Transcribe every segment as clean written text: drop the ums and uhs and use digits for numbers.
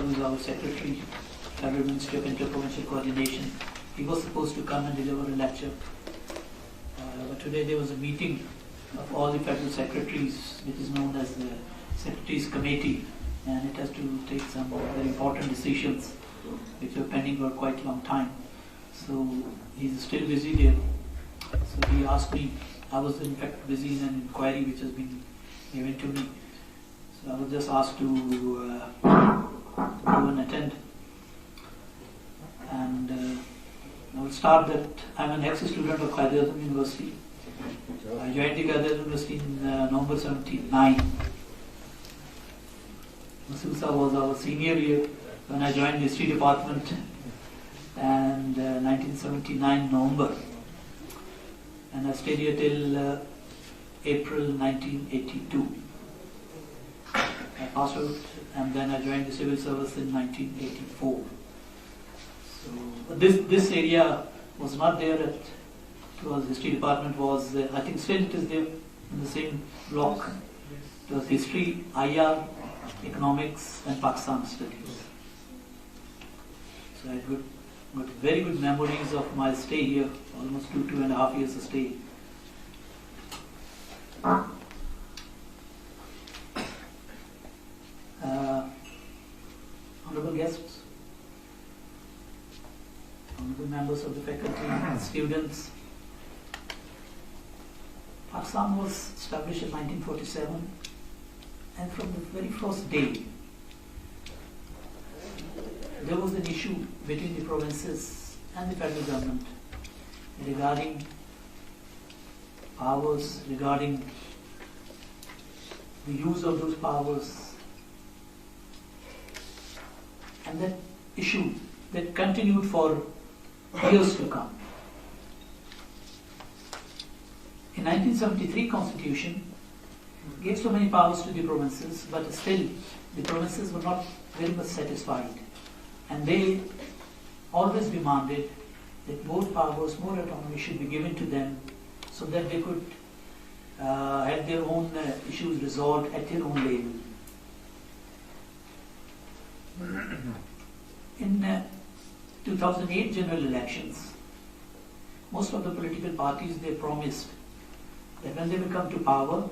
who is our secretary, Federal Ministry of Inter-Provincial Coordination. He was supposed to come and deliver a lecture. But today there was a meeting of all the federal secretaries, which is known as the Secretaries Committee, and it has to take some very important decisions which were pending for quite a long time. So he's still busy there. So he asked me, I was in fact busy in an inquiry which has been given to me. So I was just asked to go and attend. And I will start that I'm an ex-student of Quaid-e-Azam University. I joined the Quaid-e-Azam University in November 79. Masusa was our senior year when I joined the history department, and 1979 November. And I stayed here till April 1982. I passed out and then I joined the civil service in 1984. So this area was not there at, it was history department was, I think still it is there in the same block. It was history, IR, economics and Pakistan studies. So I got very good memories of my stay here, almost 2.5 years of stay. Honorable guests, honorable members of the faculty, students. Pakistan was established in 1947, and from the very first day there was an issue between the provinces and the federal government regarding powers, regarding the use of those powers, and that issue that continued for years to come. In 1973 Constitution gave so many powers to the provinces, but still the provinces were not very much satisfied. And they always demanded that more powers, more autonomy should be given to them so that they could have their own issues resolved at their own level. In 2008 general elections, most of the political parties, they promised that when they will come to power,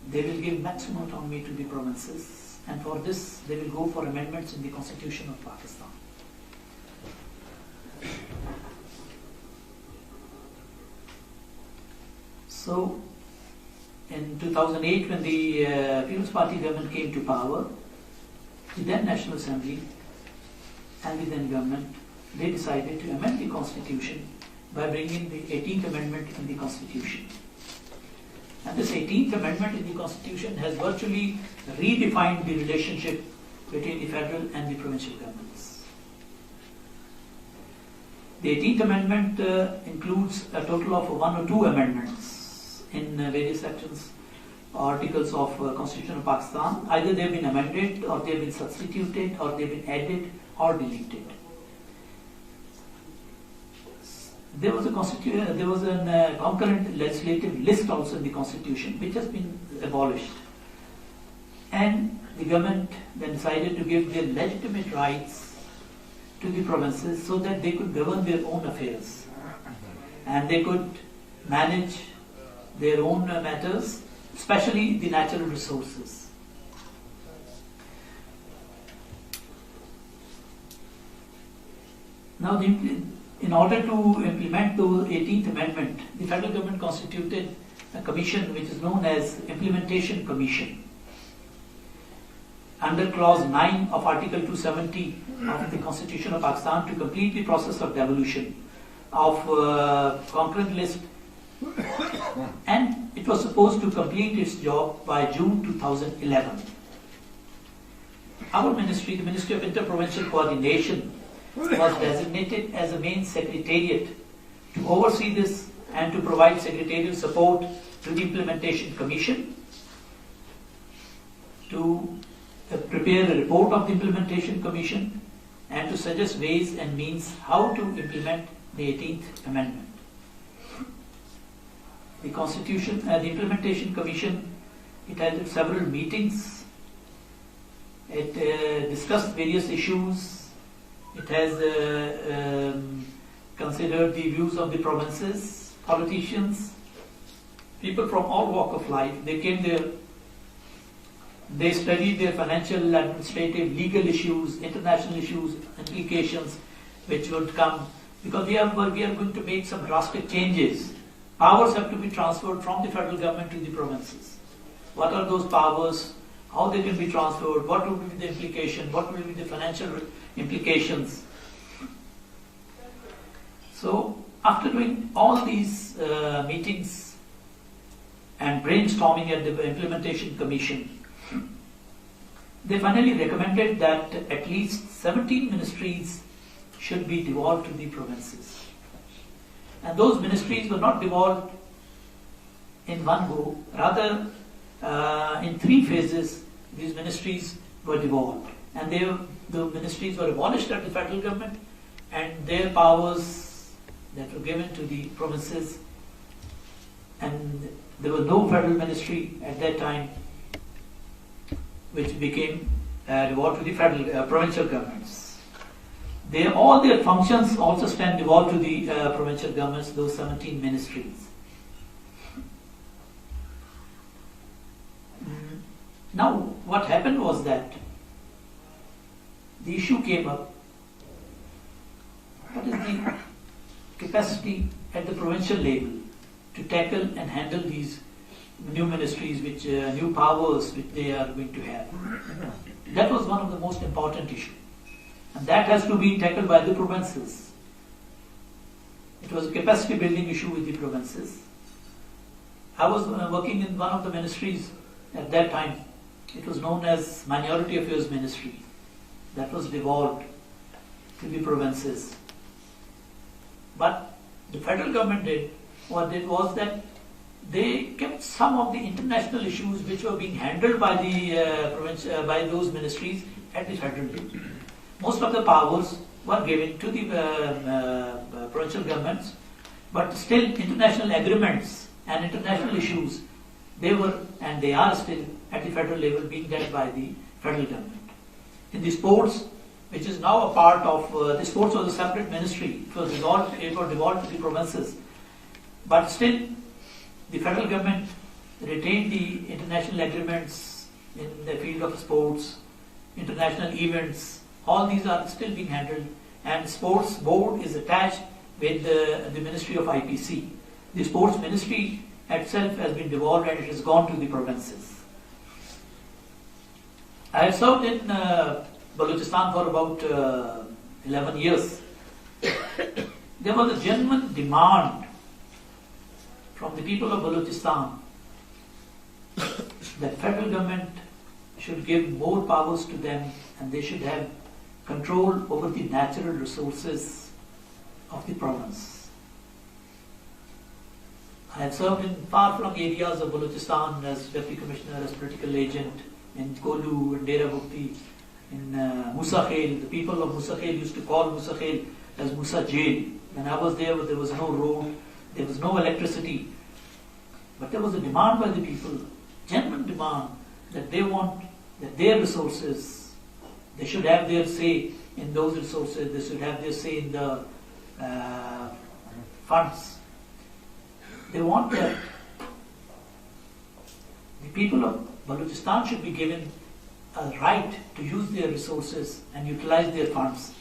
they will give maximum autonomy to the provinces, and for this they will go for amendments in the Constitution of Pakistan. So in 2008, when the People's Party government came to power, the then National Assembly and the then government, they decided to amend the Constitution by bringing the 18th Amendment in the Constitution. And this 18th Amendment in the Constitution has virtually redefined the relationship between the federal and the provincial governments. The 18th Amendment includes a total of 1 or 2 amendments in various sections, articles of Constitution of Pakistan. Either they have been amended, or they have been substituted, or they have been added or deleted. There was a concurrent legislative list also in the Constitution, which has been abolished. And the government then decided to give their legitimate rights to the provinces so that they could govern their own affairs and they could manage their own matters, especially the natural resources. Now, in order to implement the 18th Amendment, the federal government constituted a commission which is known as Implementation Commission. Under clause 9 of Article 270 of the Constitution of Pakistan, to complete the process of devolution of concurrent list, and it was supposed to complete its job by June 2011. Our ministry, the Ministry of Inter-Provincial Coordination, was designated as a main secretariat to oversee this and to provide secretarial support to the Implementation Commission, to prepare a report of the Implementation Commission, and to suggest ways and means how to implement the 18th Amendment. The Constitution, the Implementation Commission, it had several meetings It discussed various issues. It has considered the views of the provinces, politicians, people from all walk of life. They came there. They studied their financial, administrative, legal issues, international issues, implications which would come, because we are going to make some drastic changes. Powers have to be transferred from the federal government to the provinces. What are those powers? How they can be transferred? What will be the implication? What will be the financial implications? So, after doing all these meetings and brainstorming at the Implementation Commission, they finally recommended that at least 17 ministries should be devolved to the provinces. And those ministries were not devolved in one go, rather in 3 phases these ministries were devolved. And the ministries were abolished at the federal government, and their powers that were given to the provinces, and there was no federal ministry at that time which became devolved to the federal provincial governments. All their functions also stand devolved to the provincial governments, those 17 ministries. Now, what happened was that the issue came up, what is the capacity at the provincial level to tackle and handle these new ministries, which new powers which they are going to have. That was one of the most important issues, and that has to be tackled by the provinces. It was a capacity building issue with the provinces. I was working in one of the ministries at that time. It was known as Minority Affairs Ministry. That was devolved to the provinces. But the federal government did was that they kept some of the international issues which were being handled by the by those ministries at the federal level. Most of the powers were given to the provincial governments, but still international agreements and international issues, they were and they are still at the federal level being dealt by the federal government. In the sports, which is now a part of the sports was a separate ministry. It was devolved to the provinces, but still the federal government retained the international agreements in the field of sports, international events. All these are still being handled, and sports board is attached with the Ministry of IPC. The sports ministry itself has been devolved and it has gone to the provinces. I have served in Balochistan for about 11 years. There was a genuine demand from the people of Balochistan that federal government should give more powers to them, and they should have control over the natural resources of the province. I have served in far-flung areas of Balochistan as Deputy Commissioner, as political agent in Kolu and Dera Bukti, in Musa Khel. The people of Musa Khel used to call Musa Khel as Musa Jail. When I was there was no road, there was no electricity, but there was a demand by the people, genuine demand, that they want that their resources, they should have their say in those resources, they should have their say in the funds. They want that the people of Balochistan should be given a right to use their resources and utilize their funds.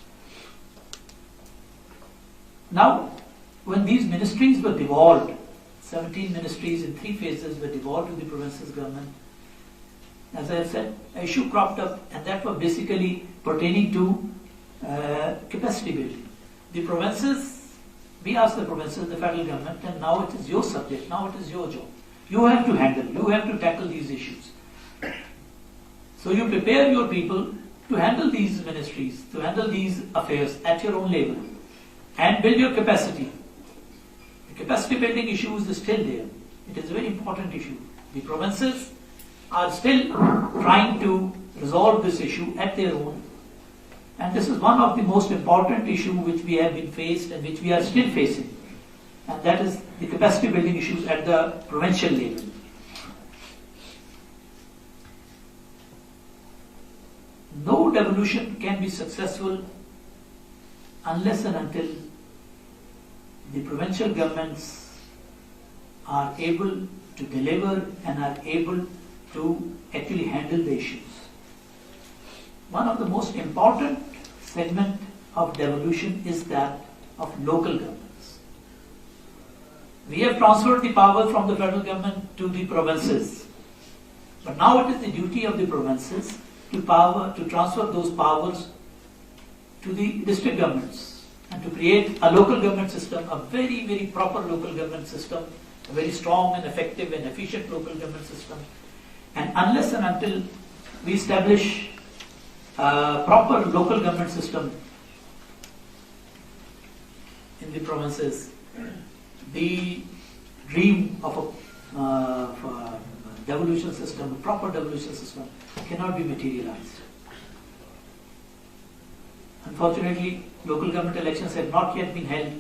Now, when these ministries were devolved, 17 ministries in 3 phases were devolved to the provinces government, as I said, an issue cropped up, and that was basically pertaining to capacity building. The provinces, we asked the provinces, the federal government, and now it is your subject, now it is your job. You have to handle, you have to tackle these issues. So you prepare your people to handle these ministries, to handle these affairs at your own level, and build your capacity. The capacity building issue is still there. It is a very important issue. The provinces are still trying to resolve this issue at their own. And this is one of the most important issues which we have been faced and which we are still facing. And that is the capacity building issues at the provincial level. devolution can be successful unless and until the provincial governments are able to deliver and are able to actually handle the issues. One of the most important segment of devolution is that of local governments. We have transferred the power from the federal government to the provinces, but now it is the duty of the provinces to transfer those powers to the district governments and to create a local government system, a very, very proper local government system, a very strong and effective and efficient local government system. And unless and until we establish a proper local government system in the provinces, the dream of a devolution system, a proper devolution system, cannot be materialized. Unfortunately, local government elections have not yet been held.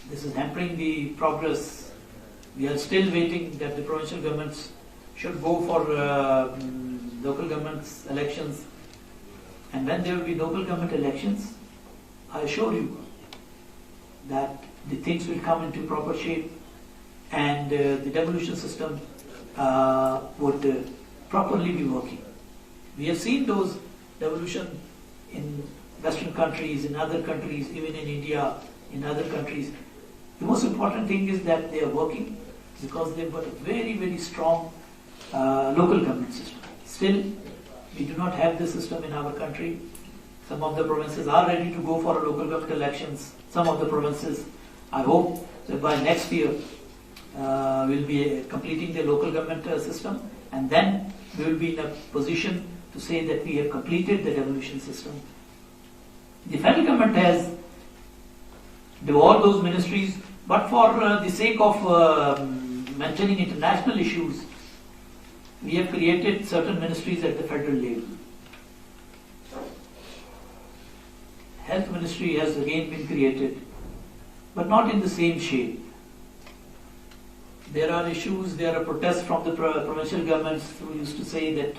This is hampering the progress. We are still waiting that the provincial governments should go for local government elections. And when there will be local government elections, I assure you that the things will come into proper shape and the devolution system would properly be working. We have seen those devolution in Western countries, in other countries, even in India, in other countries. The most important thing is that they are working because they've got a very, very strong local government system. Still, we do not have this system in our country. Some of the provinces are ready to go for local government elections. Some of the provinces, I hope that by next year, will be completing the local government system, and then we will be in a position to say that we have completed the devolution system. The federal government has devolved those ministries, but for the sake of maintaining international issues, we have created certain ministries at the federal level. Health Ministry has again been created, but not in the same shape. There are issues, there are protests from the provincial governments who used to say that,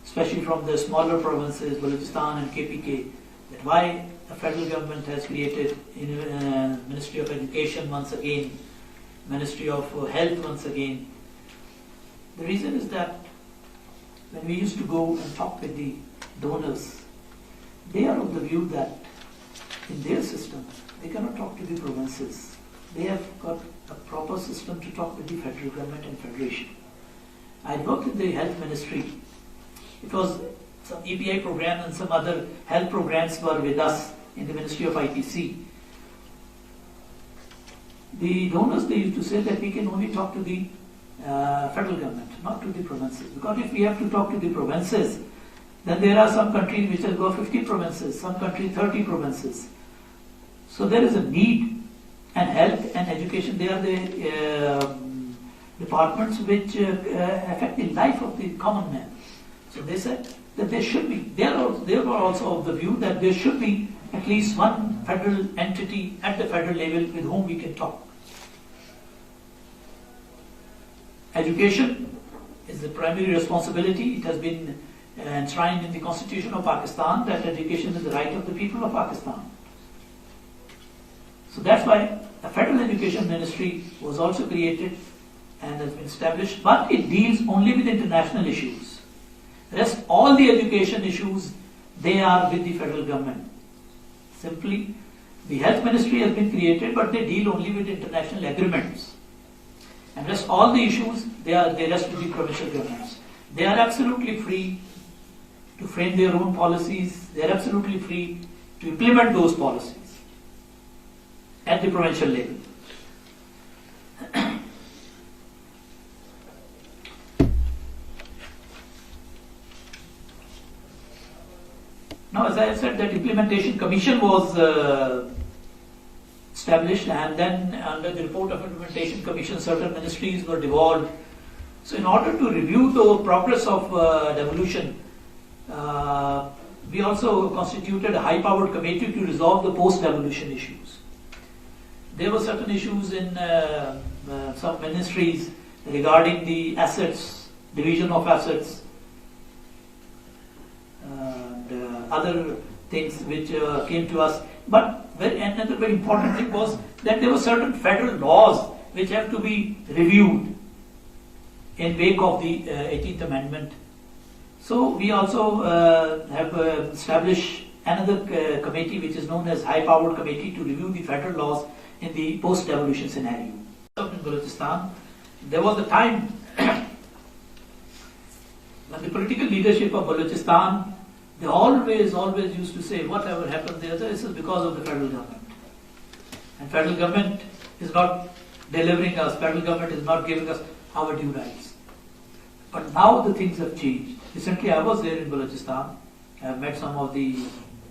especially from the smaller provinces, Balochistan and KPK, that why the federal government has created Ministry of Education once again, Ministry of Health once again. The reason is that when we used to go and talk with the donors, they are of the view that in their system, they cannot talk to the provinces. They have got a proper system to talk with the federal government and federation. I worked in the health ministry. It was some EPI program and some other health programs were with us in the Ministry of ITC. The donors, they used to say that we can only talk to the federal government, not to the provinces. Because if we have to talk to the provinces, then there are some countries which have got 50 provinces, some countries 30 provinces. So there is a need. And health and education, they are the departments which affect the life of the common man. So they said that there should be, they were also of the view that there should be at least one federal entity at the federal level with whom we can talk. Education is the primary responsibility. It has been enshrined in the Constitution of Pakistan that education is the right of the people of Pakistan. So that's why a federal education ministry was also created and has been established, but it deals only with international issues. The rest, all the education issues, they are with the federal government. Simply, the health ministry has been created, but they deal only with international agreements. And rest, all the issues, they rest with the provincial governments. They are absolutely free to frame their own policies. They are absolutely free to implement those policies at the provincial level. Now, as I have said, that implementation commission was established, and then under the report of implementation commission, certain ministries were devolved. So in order to review the progress of devolution, we also constituted a high-powered committee to resolve the post-devolution issues. There were certain issues in some ministries regarding the assets, division of assets, other things which came to us. But another very important thing was that there were certain federal laws which have to be reviewed in wake of the 18th Amendment. So we also have established another committee which is known as High Powered Committee to review the federal laws in the post-devolution scenario. In Balochistan, there was a time when the political leadership of Balochistan, they always used to say whatever happened there, this is because of the federal government. And federal government is not delivering us, federal government is not giving us our due rights. But now the things have changed. Recently I was there in Balochistan. I have met some of the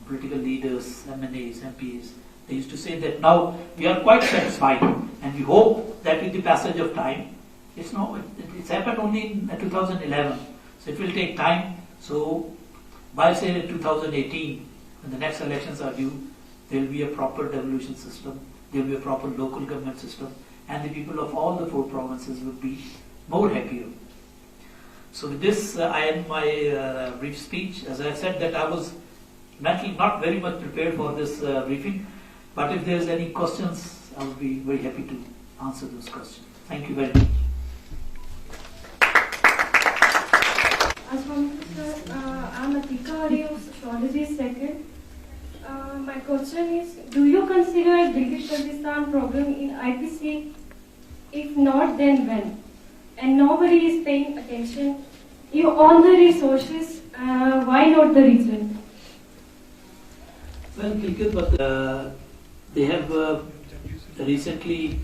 political leaders, MNAs, MPs. They used to say that now we are quite satisfied and we hope that with the passage of time, it's happened only in 2011, so it will take time. So by say 2018, when the next elections are due, there will be a proper devolution system, there will be a proper local government system, and the people of all the 4 provinces would be more happier. So with this, I end my brief speech. As I said that I was mentally not very much prepared for this briefing, but if there is any questions, I would be very happy to answer those questions. Thank you very much. Assalamualaikum sir, I'm Atika Arius, Astrology Second. My question is, do you consider Gilgit-Baltistan problem in IPC? If not, then when? And nobody is paying attention. You own the resources, why not the region? Well, Gilgit, but they have recently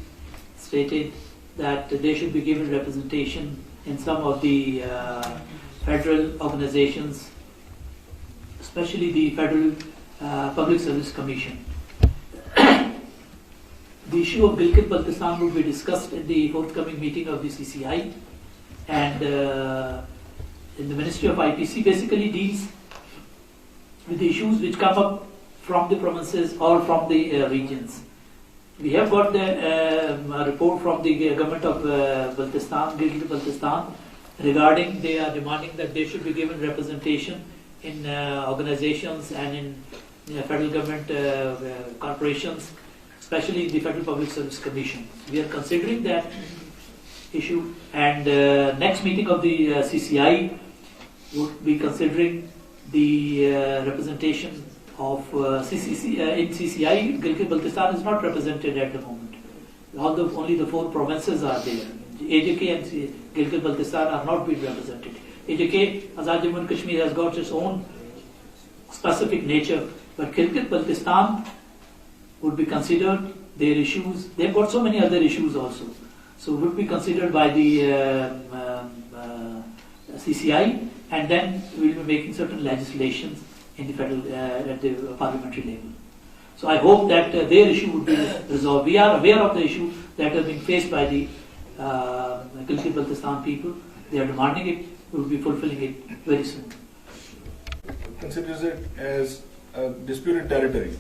stated that they should be given representation in some of the federal organizations, especially the Federal Public Service Commission. The issue of Gilgit-Baltistan will be discussed in the forthcoming meeting of the CCI, and in the Ministry of IPC basically deals with the issues which come up from the provinces or from the regions. We have got the report from the government of Baltistan, Gilgit-Baltistan, regarding they are demanding that they should be given representation in organizations and in federal government corporations, especially the Federal Public Service Commission. We are considering that issue, and next meeting of the CCI would be considering the representation of in CCI. Gilgit-Baltistan is not represented at the moment. Although only the 4 provinces are there. AJK and Gilgit-Baltistan are not being represented. AJK, Azad Jammu and Kashmir, has got its own specific nature, but Gilgit-Baltistan would be considered, their issues, they've got so many other issues also. So would be considered by the CCI, and then we will be making certain legislations in the federal, at the parliamentary level. So I hope that their issue would be resolved. We are aware of the issue that has been faced by the Gilgit-Baltistan people. They are demanding it. We will be fulfilling it very soon. Considers it as a disputed territory,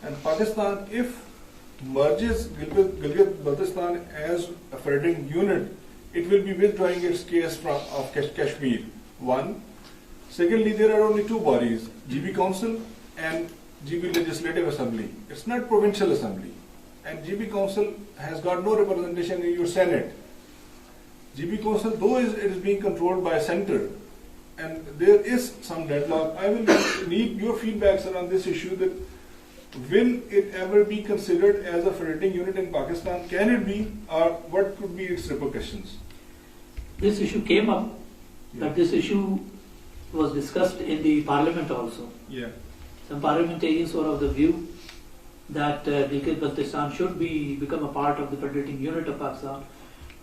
and Pakistan, if merges Gilgit-Baltistan as a federating unit, it will be withdrawing its case of Kashmir. One. Secondly, there are only 2 bodies, GB Council and GB Legislative Assembly. It's not provincial assembly, and GB Council has got no representation in your Senate. GB Council, though it is being controlled by Centre, and there is some deadlock, I will need your feedbacks around this issue, that will it ever be considered as a federating unit in Pakistan? Can it be, or what could be its repercussions? This issue came up, but this issue was discussed in the parliament also. Yeah. Some parliamentarians were of the view that Gilgit-Baltistan should become a part of the federating unit of Pakistan.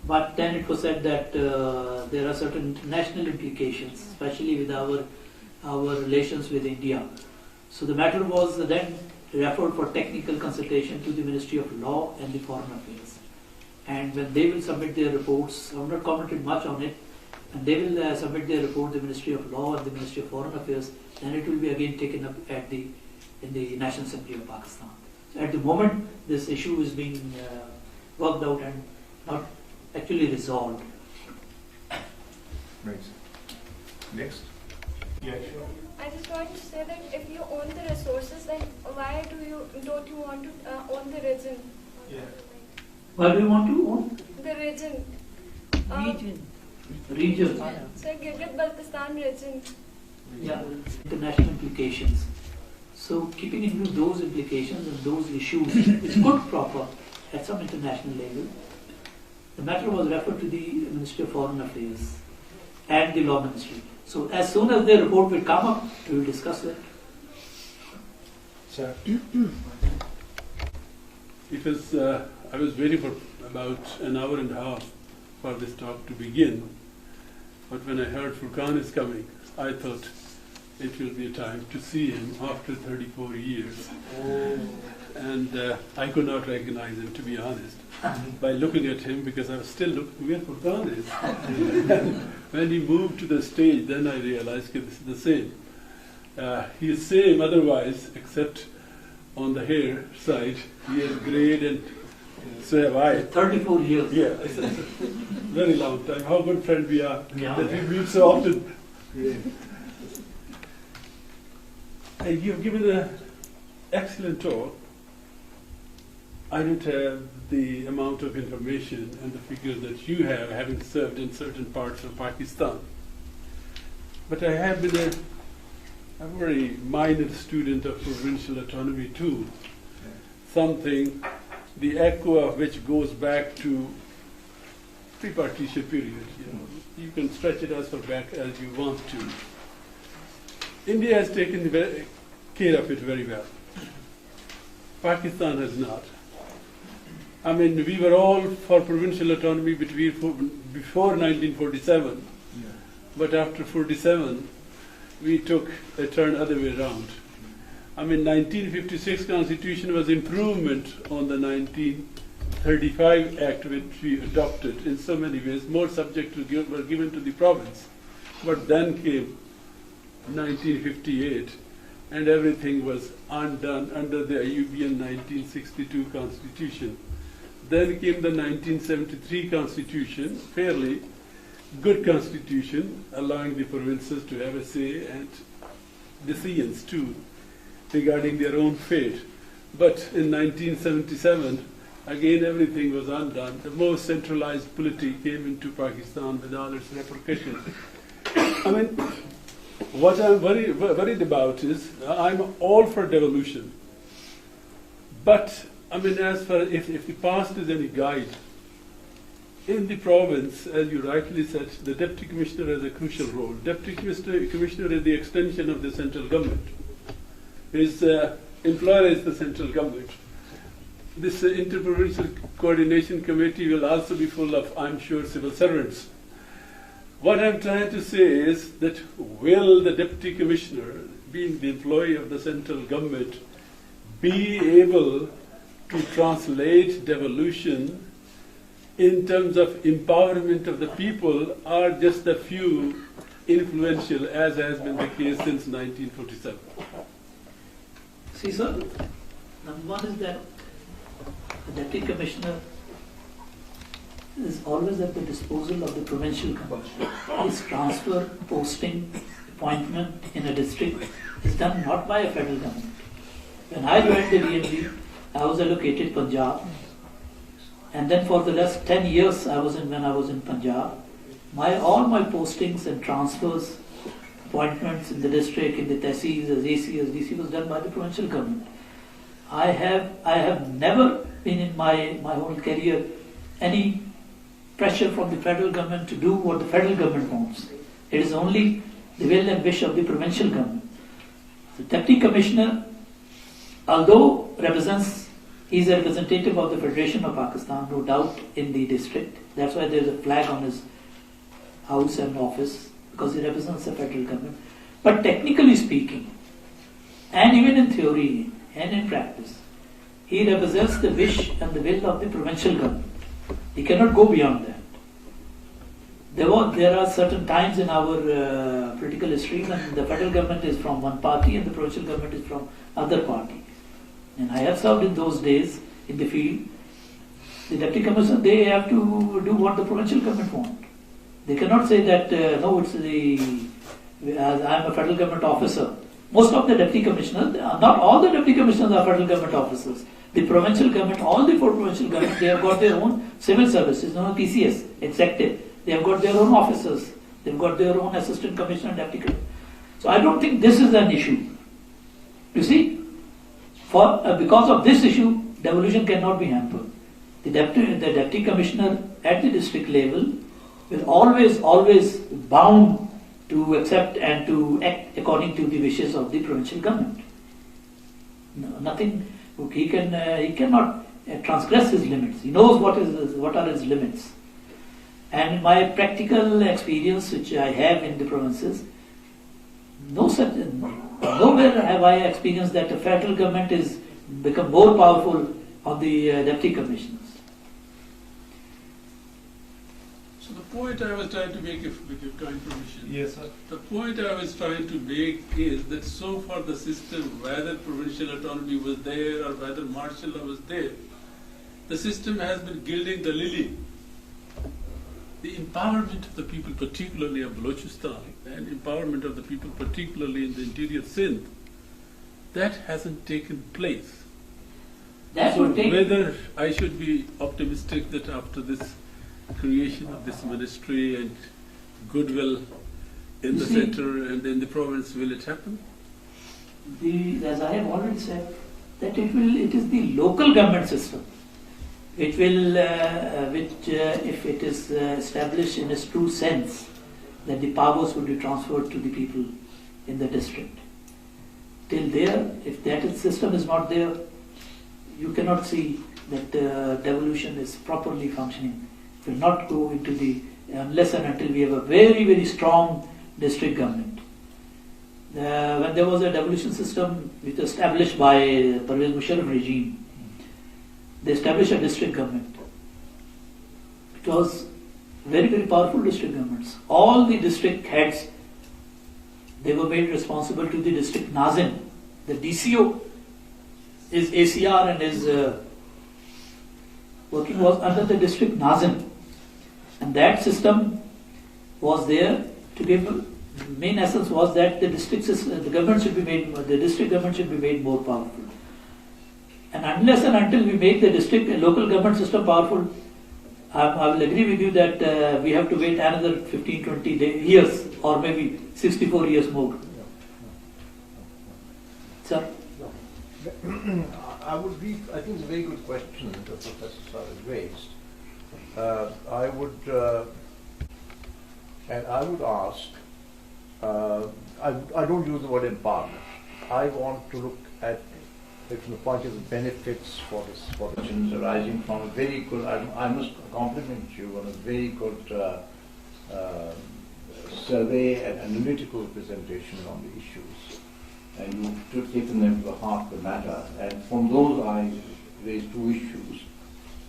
But then it was said that there are certain international implications, especially with our relations with India. So the matter was then referred for technical consultation to the Ministry of Law and the Foreign Affairs. And when they will submit their reports, I have not commented much on it, and they will submit their report to the Ministry of Law and the Ministry of Foreign Affairs, then it will be again taken up in the National Assembly of Pakistan. So at the moment, this issue is being worked out and not actually resolved. Right. Next. Yeah, sure. I just want to say that if you own the resources, then why don't you want to own the region? Yeah. Why do you want to own? The region. Region. So Gilgit-Baltistan region. Yeah, international implications. So keeping in view those implications and those issues, which could crop up at some international level, the matter was referred to the Ministry of Foreign Affairs and the Law Ministry. So as soon as their report will come up, we will discuss it. Sir. It was, I was waiting for about an hour and a half for this talk to begin, but when I heard Furqan is coming, I thought it will be a time to see him after 34 years. And I could not recognize him, to be honest, by looking at him, because I was still looking where Furqan is. When he moved to the stage, then I realized this is the same. He is same otherwise, except on the hair side, he has grayed, and so have I. 34 years. Yeah, it's a very long time. How good friend we are, Yeah. that we meet so often. You've given an excellent talk. I don't have the amount of information and the figures that you have, having served in certain parts of Pakistan. But I have been a very minor student of provincial autonomy too. Something, the echo of which goes back to pre-partition period. You can stretch it as far back as you want to. India has taken care of it very well. Pakistan has not. I mean, we were all for provincial autonomy before 1947, but after 47, we took a turn other way around. I mean, 1956 Constitution was improvement on the 1935 Act, which we adopted in so many ways. More subjects were given to the province. But then came 1958, and everything was undone under the Ayubian 1962 Constitution. Then came the 1973 Constitution, fairly good Constitution, allowing the provinces to have a say and decisions too regarding their own fate. But in 1977, again everything was undone. The most centralized polity came into Pakistan with all its repercussions. I mean, what I'm worried about is, I'm all for devolution. But, I mean, as far if the past is any guide, in the province, as you rightly said, the Deputy Commissioner has a crucial role. Deputy Commissioner is the extension of the central government. His employer is the central government. This Interprovincial Coordination Committee will also be full of, I'm sure, civil servants. What I'm trying to say is that will the Deputy Commissioner, being the employee of the central government, be able to translate devolution in terms of empowerment of the people, or just a few influential, as has been the case since 1947? See, sir, number one is that the Deputy Commissioner is always at the disposal of the provincial government. His transfer, posting, appointment in a district is done not by a federal government. When I joined the DMG, I was allocated Punjab, and then for the last 10 years when I was in Punjab, all my postings and transfers, appointments in the district, in the tehsils, as AC, as DC was done by the provincial government. I have never been in my whole career any pressure from the federal government to do what the federal government wants. It is only the will and wish of the provincial government. The Deputy Commissioner, although he is a representative of the Federation of Pakistan, no doubt, in the district. That's why there is a flag on his house and office, because he represents the federal government. But technically speaking, and even in theory and in practice, he represents the wish and the will of the provincial government. He cannot go beyond that. There are certain times in our political history when the federal government is from one party and the provincial government is from other party. And I have served in those days in the field. The Deputy Commissioner, they have to do what the provincial government wants. They cannot say that, no, it's the as I am a federal government officer, most of the deputy commissioners, not all the deputy commissioners are federal government officers. The provincial government, all the 4 provincial governments, they have got their own civil services, known as PCS, executive. They have got their own officers. They've got their own assistant commissioner, deputy commissioner. So I don't think this is an issue. You see, because of this issue, devolution cannot be hampered. The deputy commissioner at the district level will always bound to accept and to act according to the wishes of the provincial government. No, nothing. He cannot transgress his limits. He knows what are his limits. And in my practical experience, which I have in the provinces, nowhere have I experienced that the federal government is become more powerful on the deputy commissioners. So the point I was trying to make, if with your kind permission, Yes, sir. the point I was trying to make is that so far the system, whether provincial autonomy was there or whether martial law was there, the system has been gilding the lily. The empowerment of the people, particularly of Balochistan, and empowerment of the people, particularly in the interior Sindh, that hasn't taken place. That So would take. whether I should be optimistic that after this creation of this ministry and goodwill in You the see- center and in the province, will it happen? As I have already said, that it is the local government system which will, if it is established in its true sense, that the powers would be transferred to the people in the district. Till there, if that system is not there, you cannot see that devolution is properly functioning. It will not go into unless and until we have a very, very strong district government. When there was a devolution system which was established by Pervez Musharraf regime, they established a district government. It was very, very powerful district governments. All the district heads, they were made responsible to the district Nazim. The DCO, his ACR and his working was under the district Nazim. And that system was there to give, the main essence was that the district government should be made, the district government should be made more powerful. And unless and until we make the district and local government system powerful, I will agree with you that we have to wait another 15, 20 years or maybe 64 years more. Sir? I think it's a very good question that Professor Sar has raised. I would ask, I don't use the word empowerment. I want to look at it from the point of the benefits for the citizens arising from a very good, I must compliment you on a very good survey and analytical presentation on the issues. And you've taken them to the heart of the matter. And from those I raised 2 issues.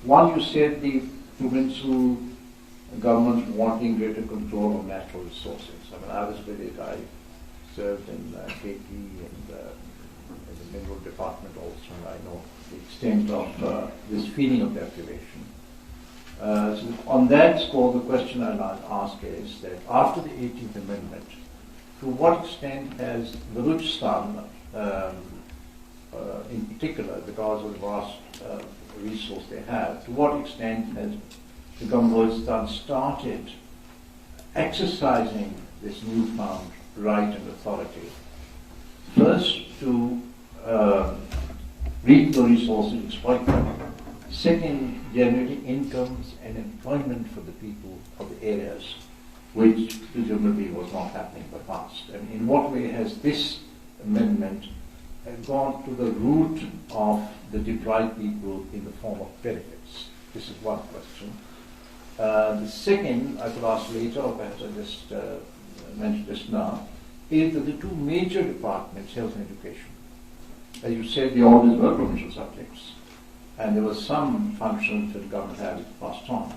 One, you said the provincial government wanting greater control of natural resources. I mean, I was with it. I served in KP and in the mineral department also, and I know the extent of this feeling of deprivation. So on that score, the question I'll ask is that after the 18th Amendment, to what extent has Balochistan, in particular, because of the vast resource they have, to what extent has the government of Balochistan started exercising this newfound right and authority, first to reap the resources, exploit them, second, generating incomes and employment for the people of the areas, which presumably was not happening in the past. And in what way has this amendment gone to the root of the deprived people in the form of benefits? This is one question. The second, I could ask later, or perhaps I just mentioned just now, is that the 2 major departments, health and education, as you said, they always were provincial subjects, and there was some functions that the government had passed on.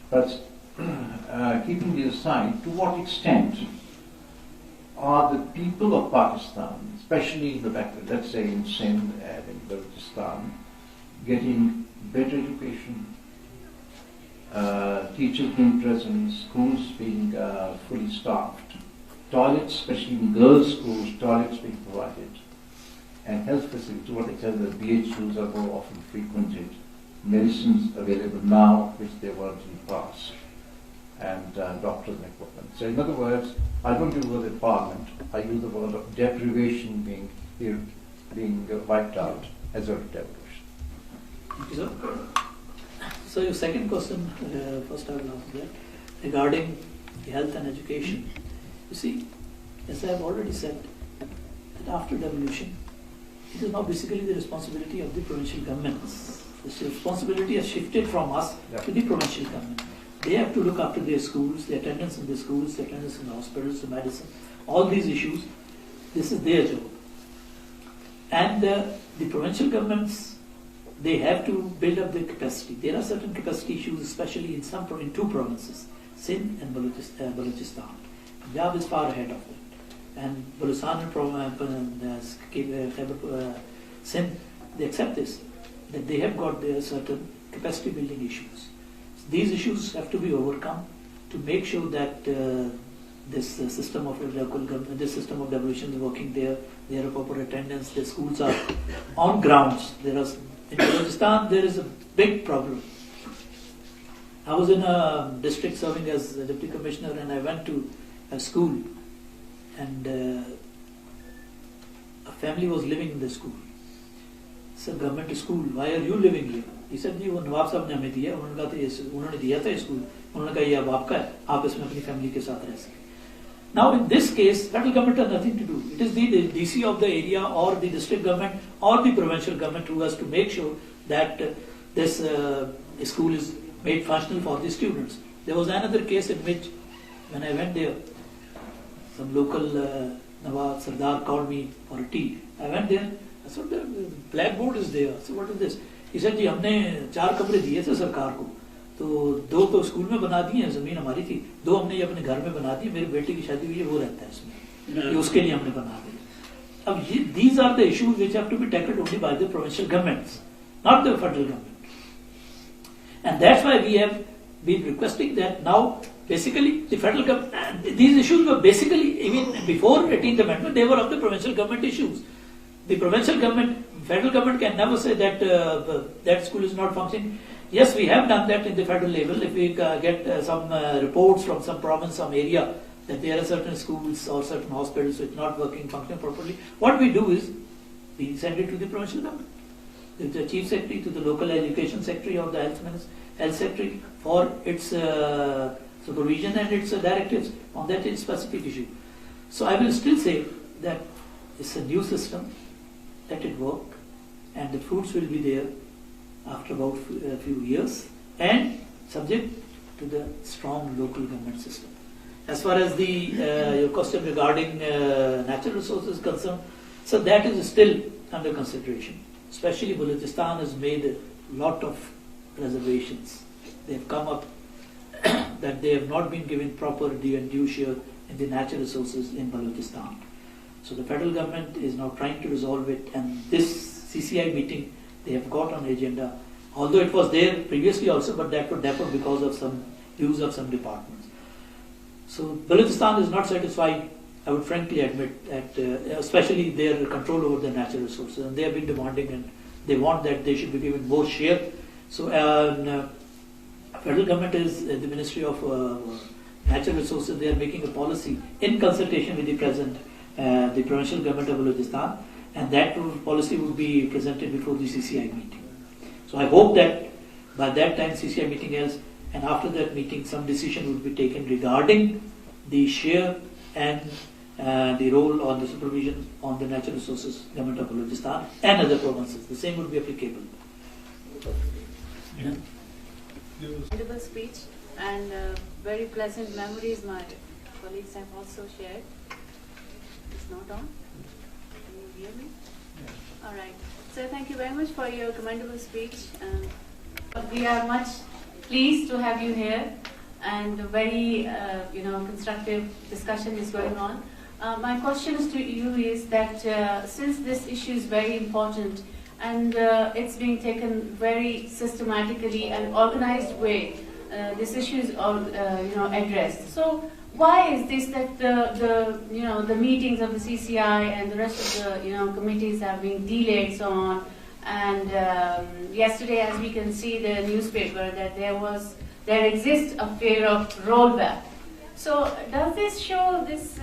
But keeping these aside, to what extent are the people of Pakistan, especially in the backward, let's say in Sindh and in Balochistan, getting better education, teachers being present, schools being fully staffed, toilets, especially in girls' schools, toilets being provided, and health facilities, what they call the BHUs, are more often frequented, medicines available now which they weren't in the past, and doctors and equipment. So in other words, I don't use the word empowerment, I use the word of deprivation being wiped out as a deprivation. Thank you, sir. So your second question, first I will answer that, regarding the health and education. You see, as I have already said, that after devolution, it is now basically the responsibility of the provincial governments. The responsibility has shifted from us to the provincial government. They have to look after their schools, the attendance in the schools, the attendance in the hospitals, the medicine, all these issues. This is their job. And the provincial governments, they have to build up their capacity. There are certain capacity issues, especially in two provinces, Sindh and Balochistan. Punjab is far ahead of it. And Balochistan and Sindh, they accept this, that they have got their certain capacity building issues. So these issues have to be overcome to make sure that this system of local government, this system of devolution is working there. There are proper attendance. The schools are on grounds. In Balochistan, there is a big problem. I was in a district serving as a deputy commissioner, and I went to a school, and a family was living in the school. I said, government school, why are you living here? He said, "जी वो नवाब साहब ने हमें दिया, उन्होंने दिया था school, उन्होंने कहा ये अब आपका है, आप इसमें अपनी फैमिली के साथ रह सकते." Now in this case, federal government has nothing to do. It is the DC of the area or the district government or the provincial government who has to make sure that this school is made functional for the students. There was another case in which, when I went there, some local Nawab Sardar called me for a tea. I went there. I said, the blackboard is there. I said, what is this? He said, जी हमने 4 कमरे दिए थे सरकार को, तो 2 तो school में बना दिए हैं, जमीन हमारी थी, 2 हमने ये अपने घर में बना दिए, मेरी बेटी की शादी हुई है, वो रहता है इसमें, ये उसके लिए हमने बना दिया. अब ये these are the issues which have to be tackled only by the provincial governments, not the federal government. And that's why we have been requesting that now, basically, the federal government, these issues were basically, even before 18th Amendment, they were of the provincial government issues. The provincial government, federal government can never say that that school is not functioning. Yes, we have done that in the federal level. If we get some reports from some province, some area, that there are certain schools or certain hospitals which are not working, functioning properly, what we do is, we send it to the provincial government, to the chief secretary, to the local education secretary or the health secretary for its supervision and its directives on that specific issue. So I will still say that it's a new system, let it work, and the fruits will be there after about a few years, and subject to the strong local government system. As far as the your question regarding natural resources is concerned, so that is still under consideration. Especially Balochistan has made a lot of reservations. They have come up that they have not been given proper due share in the natural resources in Balochistan. So the federal government is now trying to resolve it, and this CCI meeting they have got on agenda, although it was there previously also, but that would differ because of some views of some departments. So Balochistan is not satisfied, I would frankly admit, that especially their control over the natural resources, and they have been demanding, and they want that they should be given more share. So federal government is the Ministry of Natural Resources, they are making a policy in consultation with the present the provincial government of Balochistan, and that policy would be presented before the CCI meeting. So I hope that by that time CCI meeting ends, and after that meeting some decision would be taken regarding the share and the role on the supervision on the natural resources government of Balochistan and other provinces. The same would be applicable. Yeah. Wonderful speech and very pleasant memories my colleagues have also shared. It's not on. Can you hear me? Yeah. All right. So thank you very much for your commendable speech. We are much pleased to have you here, and a very constructive discussion is going on. My question to you is that since this issue is very important and it's being taken very systematically and organized way, this issue is addressed. So why is this that the meetings of the CCI and the rest of the committees have been delayed so on? And yesterday, as we can see the newspaper, that there exists a fear of rollback. So does this show this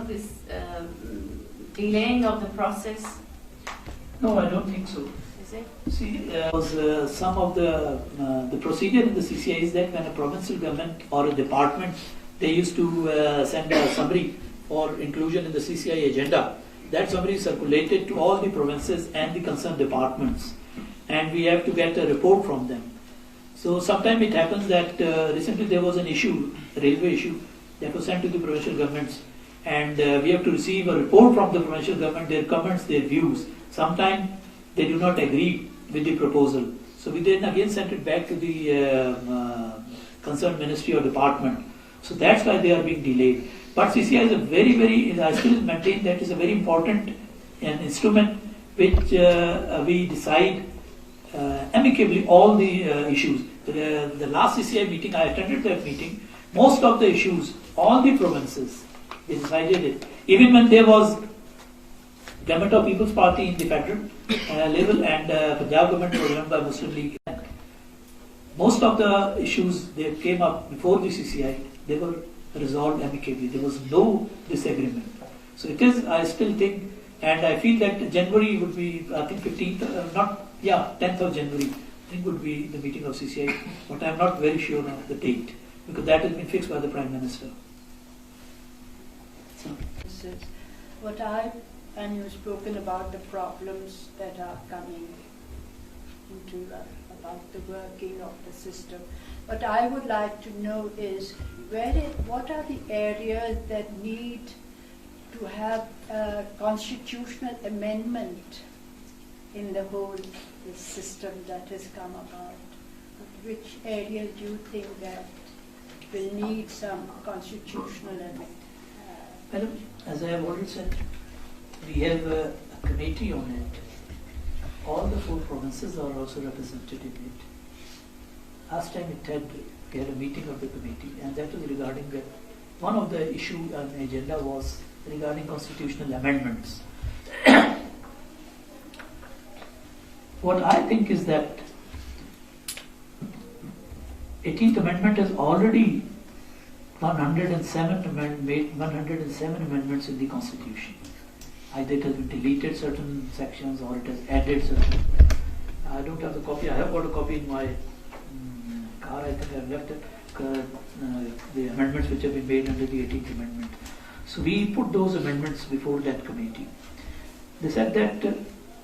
this delaying of the process? No, I don't think so. Is it? See, some of the procedure in the CCI is that when a provincial government or a department, they used to send a summary for inclusion in the CCI agenda. That summary is circulated to all the provinces and the concerned departments, and we have to get a report from them. So sometimes it happens that recently there was an issue, a railway issue, that was sent to the provincial governments, and we have to receive a report from the provincial government, their comments, their views. Sometimes they do not agree with the proposal. So we then again sent it back to the concerned ministry or department. So that's why they are being delayed. But CCI is a very, I still maintain that is a very important instrument which we decide amicably all the issues. The last CCI meeting, I attended that meeting, most of the issues, all the provinces, they decided it. Even when there was Government of People's Party in the federal level and Punjab government was run by Muslim League. Most of the issues that came up before the CCI, they were resolved amicably. There was no disagreement. So it is, I still think, and I feel that January would be, I think 15th, 10th of January, I think would be the meeting of CCI, but I am not very sure of the date, because that has been fixed by the Prime Minister. So. This is what and you've spoken about the problems that are coming into about the working of the system. What I would like to know is what are the areas that need to have a constitutional amendment in the whole system that has come about? Which areas do you think that will need some constitutional amendment? Madam, as I have already said, we have a committee on it. All the 4 provinces are also represented in it. Last time we had a meeting of the committee, and that was regarding that one of the issue on the agenda was regarding constitutional amendments. What I think is that 18th Amendment has already 107 amendments in the Constitution. Either it has been deleted certain sections or it has added certain. I don't have the copy. I have got a copy in my car. I think I have left it. The amendments which have been made under the 18th Amendment. So we put those amendments before that committee. They said that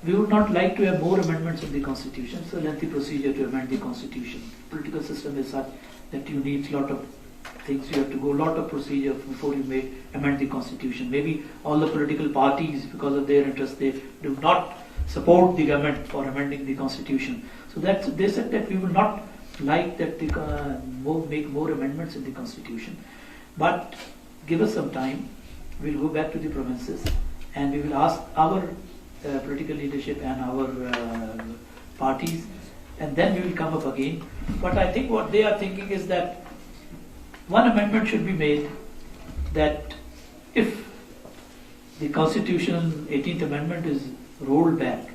we would not like to have more amendments in the Constitution. It's a lengthy procedure to amend the Constitution. Political system is such that you need a lot of things. You have to go a lot of procedure before you may amend the Constitution. Maybe all the political parties, because of their interest, they do not support the government for amending the Constitution. So that they said that we will not like that they make more amendments in the Constitution, but give us some time. We'll go back to the provinces and we will ask our political leadership and our parties, and then we will come up again. But I think what they are thinking is that one amendment should be made, that if the Constitution 18th Amendment is rolled back,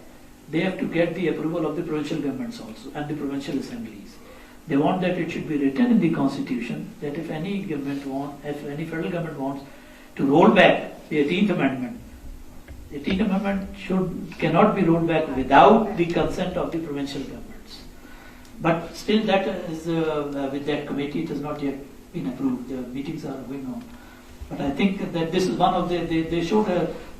they have to get the approval of the provincial governments also and the provincial assemblies. They want that it should be written in the Constitution that if any federal government wants to roll back the 18th Amendment, the 18th Amendment cannot be rolled back without the consent of the provincial governments. But still, that is with that committee, it has not yet been approved. The meetings are going on. But I think that this is one of they showed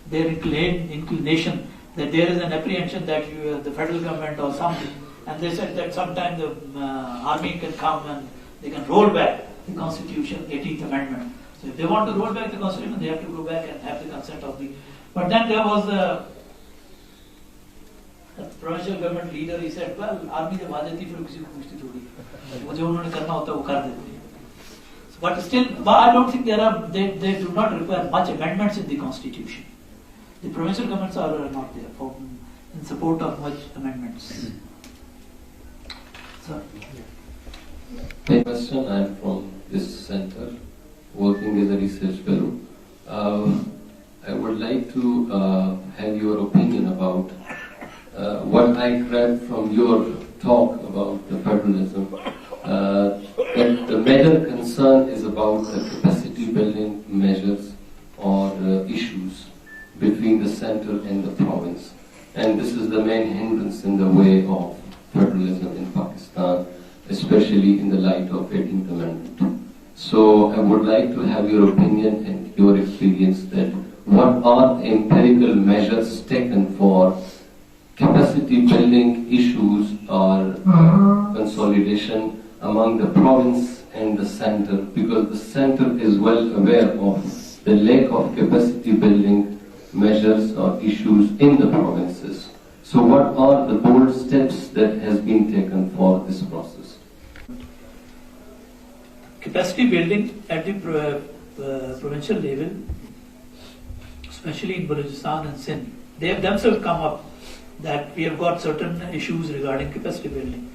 their inclination that there is an apprehension that the federal government or something, and they said that sometime the army can come and they can roll back the Constitution 18th Amendment. So if they want to roll back the Constitution, they have to go back and have the consent of the. But then there was a provincial government leader. He said, "Well, army जब आ जाती फिर किसी को पूछती थोड़ी, मुझे उन्होंने करना होता है वो कर देते हैं." But still, I don't think they do not require much amendments in the Constitution. The provincial governments are not there in support of much amendments. So, My question, I am from this center. working as a research fellow. I would like to have your opinion about what I read from your talk about the federalism. That the major concern is about the capacity building measures or issues between the center and the province. And this is the main hindrance in the way of federalism in Pakistan, especially in the light of 18th Amendment. So I would like to have your opinion and your experience that what are the empirical measures taken for capacity building issues or consolidation among the province and the center, because the center is well aware of the lack of capacity building measures or issues in the provinces. So what are the bold steps that has been taken for this process? Capacity building at the provincial level, especially in Balochistan and Sindh, they have themselves come up that we have got certain issues regarding capacity building.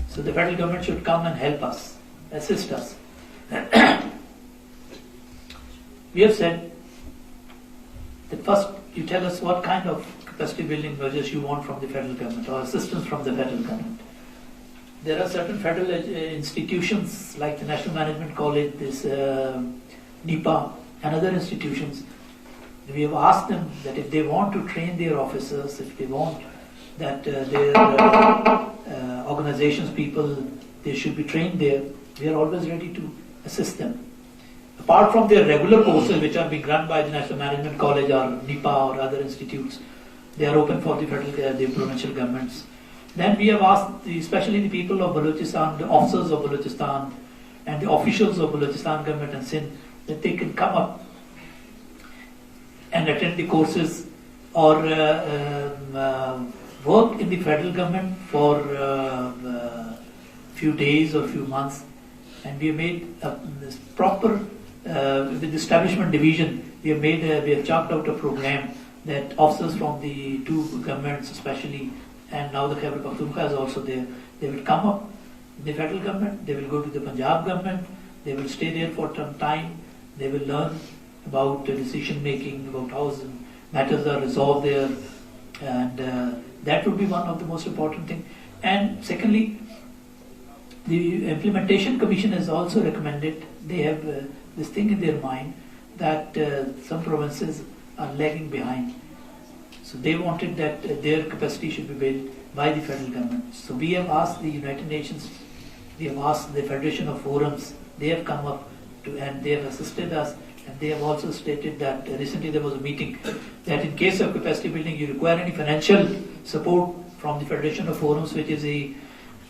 So the federal government should come and help us, assist us. We have said that first you tell us what kind of capacity building measures you want from the federal government or assistance from the federal government. There are certain federal institutions like the National Management College, this NIPA and other institutions. We have asked them that if they want to train their officers, if they want that their organizations people, they should be trained there, we are always ready to assist them. Apart from their regular courses which are being run by the National Management College or NIPA or other institutes, they are open for the federal, the provincial governments. Then we have asked, especially the people of Balochistan, the officers of Balochistan and the officials of Balochistan government and Sindh, that they can come up and attend the courses or work in the federal government for few days or few months. And we have made this proper, with the establishment division, we have chalked out a program that officers from the two governments especially, and now the Khyber Pakhtunkhwa is also there, they will come up in the federal government, they will go to the Punjab government, they will stay there for some time, they will learn about decision making, about how matters are resolved there, and that would be one of the most important things. And secondly, the Implementation Commission has also recommended, they have this thing in their mind that some provinces are lagging behind. So they wanted that their capacity should be built by the federal government. So we have asked the United Nations, we have asked the Federation of Forums, they have come up to, and they have assisted us, and they have also stated that recently there was a meeting that in case of capacity building you require any financial support from the Federation of Forums, which is a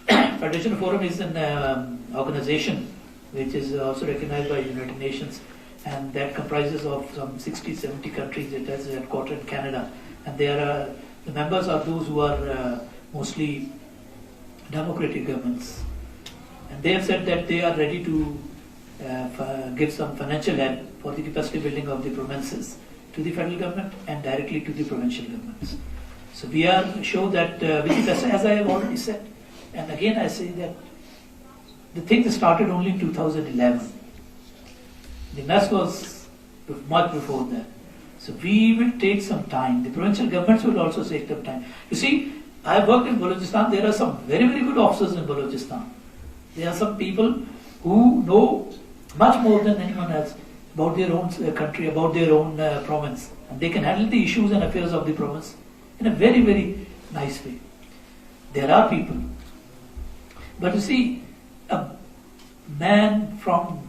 Federation of Forum is an organization which is also recognized by United Nations, and that comprises of some 60-70 countries. It has a headquarters in Canada, and the members are those who are mostly democratic governments, and they have said that they are ready to give some financial help for the capacity building of the provinces to the federal government and directly to the provincial governments. So we are sure that, as I have already said, and again I say that the thing started only in 2011. The mess was much before that. So we will take some time. The provincial governments will also take some time. You see, I have worked in Balochistan. There are some very, very good officers in Balochistan. There are some people who know much more than anyone else about their own country, about their own province. And they can handle the issues and affairs of the province in a very, very nice way. There are people. But you see, a man from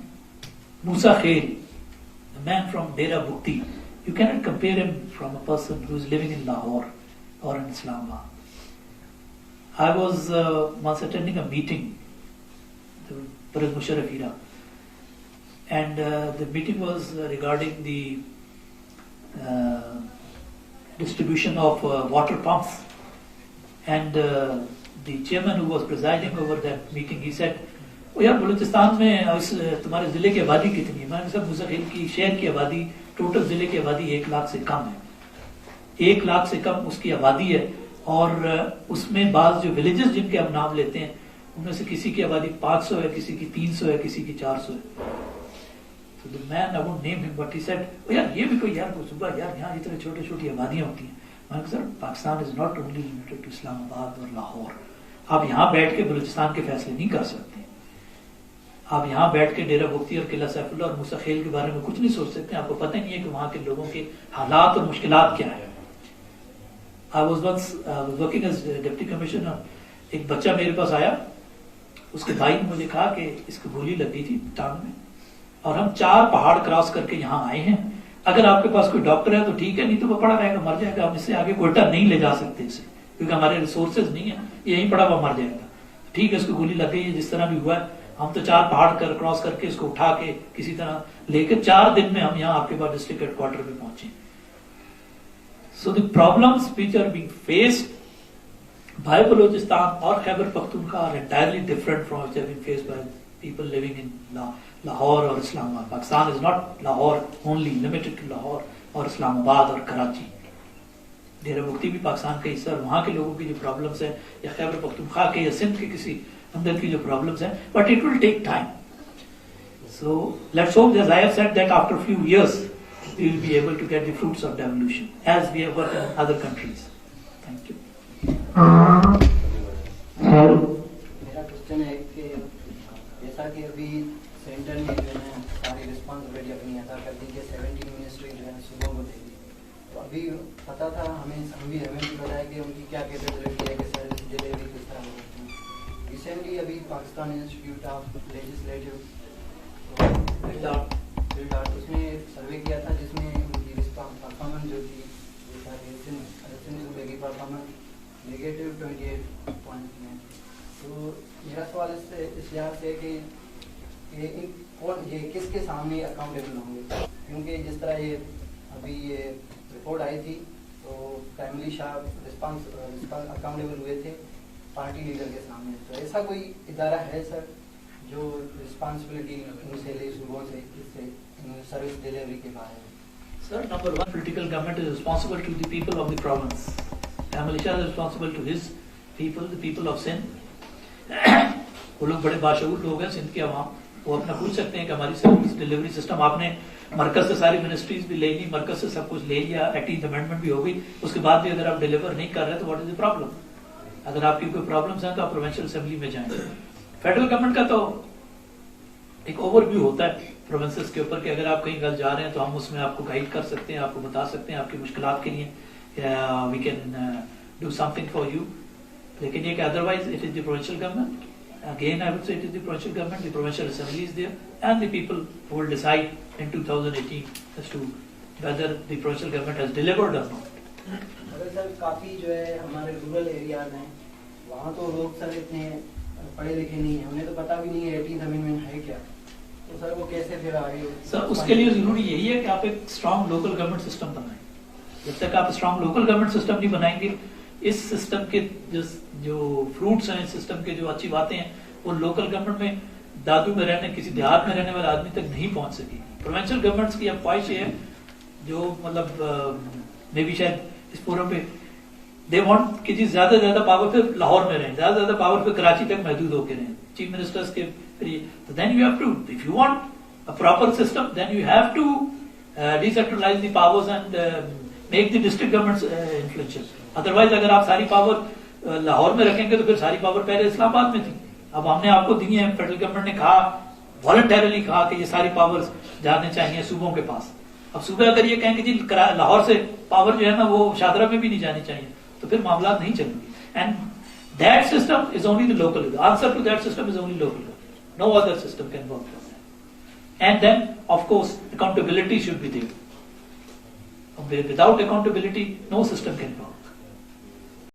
Musa Khail, a man from Dera Bukti, you cannot compare him from a person who is living in Lahore or in Islamabad. I was once attending a meeting, the Pervez Musharraf era, and the meeting was regarding the distribution of water pumps, and the chairman who was presiding over that meeting, he said, "Oh यार बलूचिस्तान में तुम्हारे जिले की आबादी कितनी है?" मैंने कहा मुसा खेल की शहर की आबादी, टोटल जिले की आबादी 1 लाख से कम है, 1 लाख से कम उसकी आबादी है, और उसमें बाज जो विलेजेस जिनके हम नाम लेते हैं उनमें से किसी की आबादी 500 है, किसी की 300 है, किसी की 400 है। So the man, I won't name him, but he said, "Oh यार ये भी कोई यार सुबह यार यहाँ इतने छोटे-छोटी आबादियाँ होती हैं." मैंने कहा sir Pakistan is not only limited to Islamabad और लाहौर. आप यहाँ बैठ के बलूचिस्तान के फैसले नहीं कर सकते. आप यहाँ बैठ के डेरा मुफ्ती और किला सैफुल्लाह और मूसा खेल के बारे में कुछ नहीं सोच सकते. आपको पता नहीं है कि वहाँ के लोगों के हालात और मुश्किलात क्या है. I was once working as deputy commissioner. एक बच्चा मेरे पास आया, उसके भाई ने मुझे कहा कि इसको गोली लग गई थी टांग में और हम 4 पहाड़ क्रॉस करके यहाँ आए हैं. अगर आपके पास कोई डॉक्टर है तो ठीक है, नहीं तो वो पड़ा रहेगा, मर जाएगा. हम इससे आगे कोयटा नहीं ले जा सकते इसे, क्योंकि हमारे रिसोर्सेज नहीं है. यहीं पड़ा हुआ मर जाएगा. ठीक है, इसको गोली लग गई है, जिस तरह भी हुआ है. हम तो 4 पहाड़ क्रॉस करके इसको उठा के किसी तरह लेकर 4 दिन में हम यहाँ आपके पास डिस्ट्रिक्ट हेडक्वार्टर पे पहुंचे. So the problems which are being faced by Balochistan or Khyber Pakhtunkhwa are entirely different from which have been faced by people living in Lahore or Islamabad. Pakistan is not Lahore only, limited to Lahore or Islamabad or Karachi. डेरा मुफ्ती भी पाकिस्तान का हिस्सा, वहाँ के लोगों की जो problems हैं या खैबर पख्तूनख्वा के या सिंध के किसी अंदर की जो प्रॉब्लम्स हैं, but it will take time. So let's hope, as I have said, that after a few years we will be able to get the fruits of devolution as we have worked in other countries. Thank you. मेरा question है कि जैसा कि अभी centre ने जो है सारी रिस्पॉन्सिबिलिटी अपनी अदा कर दी कि 17 मिनिस्ट्री जो है सूबों को देगी. तो अभी पता था हमें भी बताया कि उनकी क्या कैपेबिलिटी है कि सर्विस डिलीवरी किस तरह होती है. रिसेंटली अभी पाकिस्तान इंस्टीट्यूट ऑफ लेजिस्लेटिव उसने सर्वे किया था जिसमें उनकी परफॉर्मेंस जो थी सूबे की परफॉर्मेंस नेगेटिव 28 पॉइंट में. तो मेरा सवाल इस लिहाज से कि ये किसके सामने अकाउंटेबल होंगे, क्योंकि जिस तरह ये अभी ये रिपोर्ट आई थी तो प्राइमरी शाह अकाउंटेबल हुए थे पार्टी लीडर के सामने. तो ऐसा कोई इदारा है सर जो रिस्पॉन्सिबिलिटी उनसे ले सूबों से इससे सर्विस डिलीवरी के बारे में? Sir, number one, political government is responsible to the people of the province. Prime Minister is responsible to his people, the people of Sindh. वो लोग बड़े बाशऊर लोग हैं सिंध के अवाम. वो अपना पूछ सकते हैं कि हमारी सर्विस डिलीवरी सिस्टम, आपने मरकज से सारी मिनिस्ट्रीज भी ले ली, मरकज से सब कुछ ले लिया, 18th अमेंडमेंट भी हो गई, उसके बाद भी अगर आप डिलीवर नहीं कर रहे तो व्हाट इज द प्रॉब्लम? अगर आपकी कोई प्रॉब्लम्स हैं तो आप प्रोविंशियल असेंबली में जाएं. फेडरल गवर्नमेंट का तो एक ओवरव्यू होता है प्रोविंसेस के ऊपर कि अगर आप कहीं गल जा रहे हैं तो हम उसमें आपको गाइड कर सकते हैं, आपको बता सकते हैं आपकी मुश्किलात के लिए we can do something for you. लेकिन ये कि otherwise it is the provincial government. Again, I would say it is the provincial government, the provincial assembly is there, and the people who will decide in 2018 as to whether the provincial government has delivered or not. अगर sir काफी जो है हमारे rural areas हैं, वहाँ तो लोग sir इतने पढ़े लिखे नहीं हैं, उन्हें तो पता भी नहीं है 18th अमेंडमेंट है क्या. तो सर वो कैसे फिर आगे? सर उसके लिए जरूरी यही है कि आप एक स्ट्रॉन्ग लोकल गवर्नमेंट सिस्टम बनाएं. जब तक आप स्ट्रॉन्ग लोकल गवर्नमेंट सिस्टम नहीं बनाएंगे, इस सिस्टम के जो फ्रूट्स हैं, इस सिस्टम के जो अच्छी बातें हैं, वो लोकल गवर्नमेंट में दादू में रहने, किसी देहात में रहने वाले आदमी तक नहीं पहुंच सकेगी. प्रोविंशियल गवर्नमेंट्स की अब ख्वाहिश है जो मतलब मे बी शायद इस फोरम पे दे वांट कि जी ज्यादा से ज्यादा पावर पे लाहौर में रहें, ज्यादा से ज्यादा पावर पे कराची तक महदूद होकर रहें, चीफ मिनिस्टर्स के फिर. तो then you have to, if you want a proper system, then you have to decentralise the powers and make the district governments influential. Otherwise अगर आप सारी पावर लाहौर में रखेंगे तो फिर सारी पावर पहले इस्लामाबाद में थी. अब हमने आपको दी है, फेडरल गवर्नमेंट ने कहा, वॉलंटरली कहा कि ये सारी पावर्स जाने चाहिए सूबों के पास. अब सूबे अगर ये कहेंगे जी लाहौर से पावर जो है ना वो शादरा में भी नहीं जानी चाहिए, तो फिर मामला नहीं चलेंगे. And that system is only the local answer to that system is only local. No other system can work for that. And then of course accountability should be there. Without accountability, no system can work.